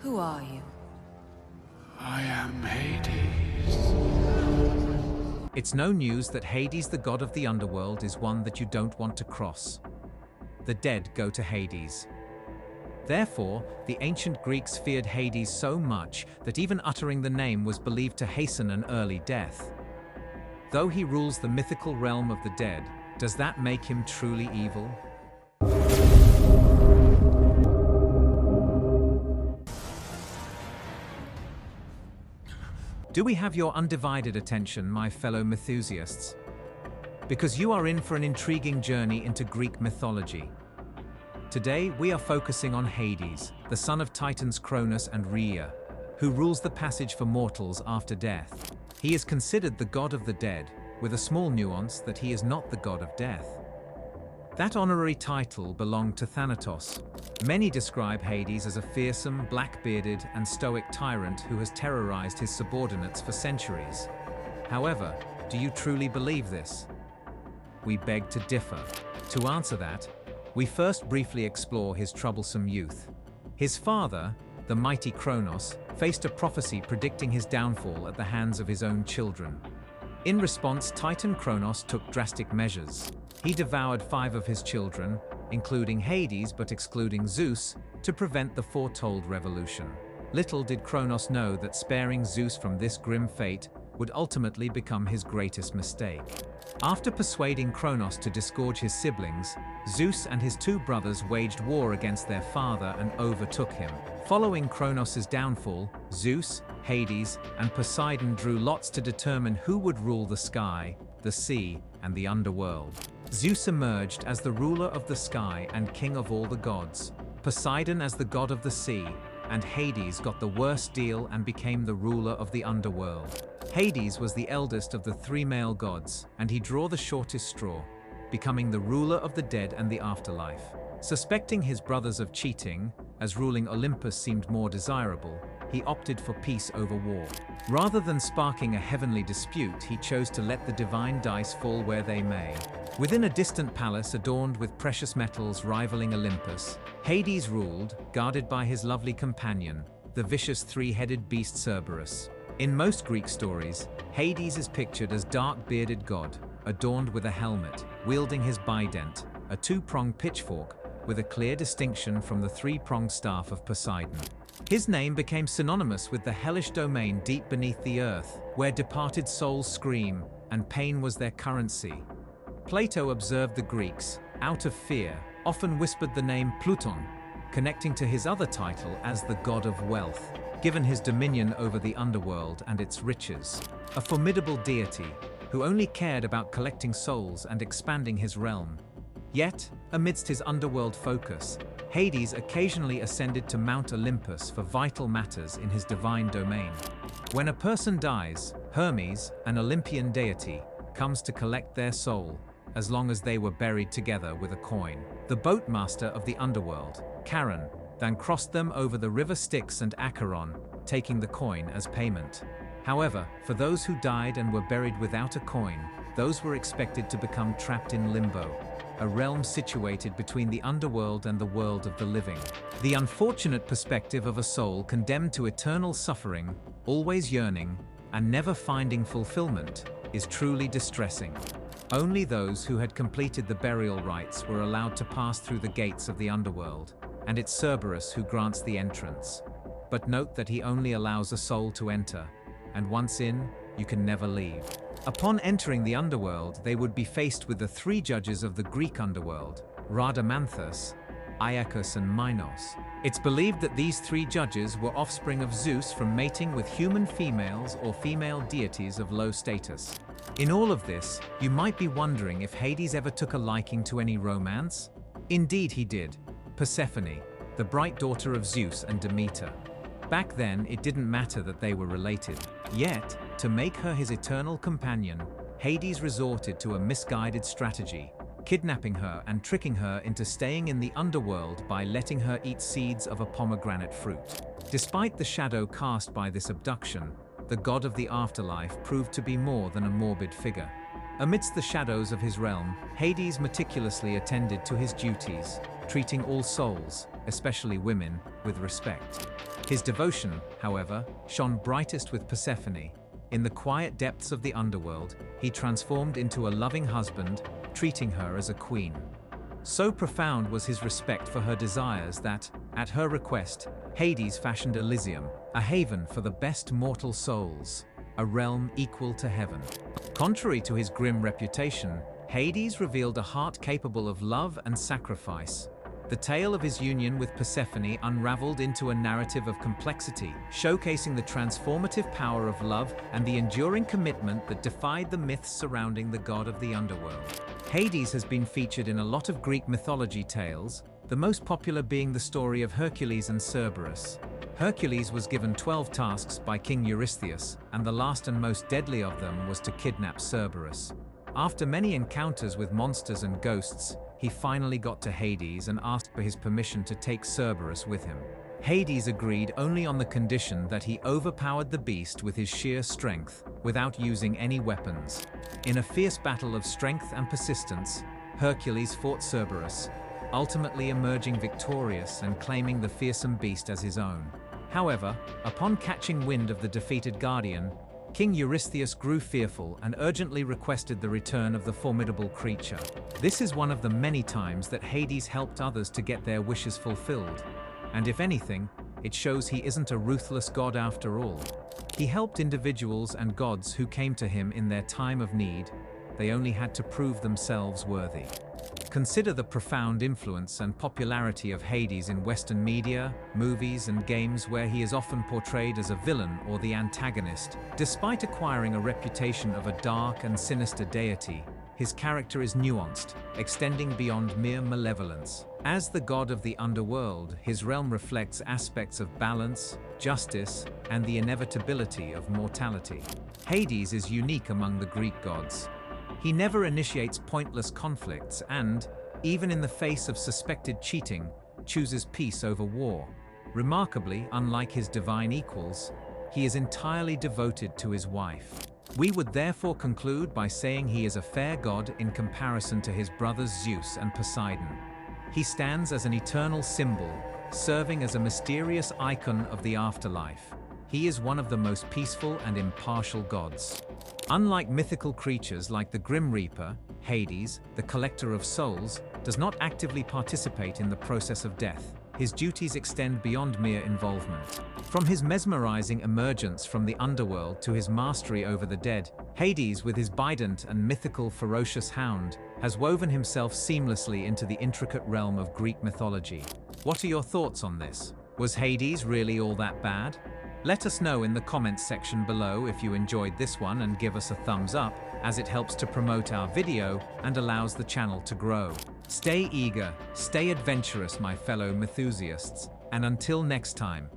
Who are you? I am Hades. It's no news that Hades, the god of the underworld, is one that you don't want to cross. The dead go to Hades. Therefore, the ancient Greeks feared Hades so much that even uttering the name was believed to hasten an early death. Though he rules the mythical realm of the dead, does that make him truly evil? Do we have your undivided attention, my fellow Mythusiasts? Because you are in for an intriguing journey into Greek mythology. Today, we are focusing on Hades, the son of Titans Cronus and Rhea, who rules the passage for mortals after death. He is considered the god of the dead, with a small nuance that he is not the god of death. That honorary title belonged to Thanatos. Many describe Hades as a fearsome, black-bearded, and stoic tyrant who has terrorized his subordinates for centuries. However, do you truly believe this? We beg to differ. To answer that, we first briefly explore his troublesome youth. His father, the mighty Kronos, faced a prophecy predicting his downfall at the hands of his own children. In response, Titan Kronos took drastic measures. He devoured 5 of his children, including Hades but excluding Zeus, to prevent the foretold revolution. Little did Kronos know that sparing Zeus from this grim fate would ultimately become his greatest mistake. After persuading Kronos to disgorge his siblings, Zeus and his 2 brothers waged war against their father and overtook him. Following Kronos' downfall, Zeus, Hades, and Poseidon drew lots to determine who would rule the sky, the sea, and the underworld. Zeus emerged as the ruler of the sky and king of all the gods, Poseidon as the god of the sea, and Hades got the worst deal and became the ruler of the underworld. Hades was the eldest of the 3 male gods, and he drew the shortest straw, becoming the ruler of the dead and the afterlife. Suspecting his brothers of cheating, as ruling Olympus seemed more desirable, he opted for peace over war. Rather than sparking a heavenly dispute, he chose to let the divine dice fall where they may. Within a distant palace adorned with precious metals rivaling Olympus, Hades ruled, guarded by his lovely companion, the vicious 3-headed beast Cerberus. In most Greek stories, Hades is pictured as dark-bearded god, adorned with a helmet, wielding his bident, a 2-pronged pitchfork, with a clear distinction from the 3-pronged staff of Poseidon. His name became synonymous with the hellish domain deep beneath the earth, where departed souls scream, and pain was their currency. Plato observed the Greeks, out of fear, often whispered the name Pluton, connecting to his other title as the god of wealth, given his dominion over the underworld and its riches. A formidable deity, who only cared about collecting souls and expanding his realm. Yet, amidst his underworld focus, Hades occasionally ascended to Mount Olympus for vital matters in his divine domain. When a person dies, Hermes, an Olympian deity, comes to collect their soul, as long as they were buried together with a coin. The boatmaster of the underworld, Charon, then crossed them over the river Styx and Charon, taking the coin as payment. However, for those who died and were buried without a coin, those were expected to become trapped in limbo, a realm situated between the underworld and the world of the living. The unfortunate perspective of a soul condemned to eternal suffering, always yearning, and never finding fulfillment, is truly distressing. Only those who had completed the burial rites were allowed to pass through the gates of the underworld, and it's Cerberus who grants the entrance. But note that he only allows a soul to enter, and once in, you can never leave. Upon entering the underworld, they would be faced with the 3 judges of the Greek underworld, Rhadamanthus, Iacchus, and Minos. It's believed that these 3 judges were offspring of Zeus from mating with human females or female deities of low status. In all of this, you might be wondering if Hades ever took a liking to any romance? Indeed he did. Persephone, the bright daughter of Zeus and Demeter. Back then, it didn't matter that they were related. Yet, to make her his eternal companion, Hades resorted to a misguided strategy, kidnapping her and tricking her into staying in the underworld by letting her eat seeds of a pomegranate fruit. Despite the shadow cast by this abduction, the god of the afterlife proved to be more than a morbid figure. Amidst the shadows of his realm, Hades meticulously attended to his duties, treating all souls, especially women, with respect. His devotion, however, shone brightest with Persephone. In the quiet depths of the underworld, he transformed into a loving husband, treating her as a queen. So profound was his respect for her desires that, at her request, Hades fashioned Elysium, a haven for the best mortal souls, a realm equal to heaven. Contrary to his grim reputation, Hades revealed a heart capable of love and sacrifice. The tale of his union with Persephone unraveled into a narrative of complexity, showcasing the transformative power of love and the enduring commitment that defied the myths surrounding the god of the underworld. Hades has been featured in a lot of Greek mythology tales, the most popular being the story of Hercules and Cerberus. Hercules was given 12 tasks by King Eurystheus, and the last and most deadly of them was to kidnap Cerberus. After many encounters with monsters and ghosts, he finally got to Hades and asked for his permission to take Cerberus with him. Hades agreed only on the condition that he overpowered the beast with his sheer strength, without using any weapons. In a fierce battle of strength and persistence, Hercules fought Cerberus, ultimately emerging victorious and claiming the fearsome beast as his own. However, upon catching wind of the defeated guardian, King Eurystheus grew fearful and urgently requested the return of the formidable creature. This is one of the many times that Hades helped others to get their wishes fulfilled. And if anything, it shows he isn't a ruthless god after all. He helped individuals and gods who came to him in their time of need. They only had to prove themselves worthy. Consider the profound influence and popularity of Hades in Western media, movies, and games where he is often portrayed as a villain or the antagonist. Despite acquiring a reputation of a dark and sinister deity, his character is nuanced, extending beyond mere malevolence. As the god of the underworld, his realm reflects aspects of balance, justice, and the inevitability of mortality. Hades is unique among the Greek gods. He never initiates pointless conflicts and, even in the face of suspected cheating, chooses peace over war. Remarkably, unlike his divine equals, he is entirely devoted to his wife. We would therefore conclude by saying he is a fair god in comparison to his brothers Zeus and Poseidon. He stands as an eternal symbol, serving as a mysterious icon of the afterlife. He is one of the most peaceful and impartial gods. Unlike mythical creatures like the Grim Reaper, Hades, the collector of souls, does not actively participate in the process of death. His duties extend beyond mere involvement. From his mesmerizing emergence from the underworld to his mastery over the dead, Hades, with his bident and mythical ferocious hound, has woven himself seamlessly into the intricate realm of Greek mythology. What are your thoughts on this? Was Hades really all that bad? Let us know in the comments section below if you enjoyed this one and give us a thumbs up, as it helps to promote our video and allows the channel to grow. Stay eager, stay adventurous, my fellow Mythusiasts, and until next time.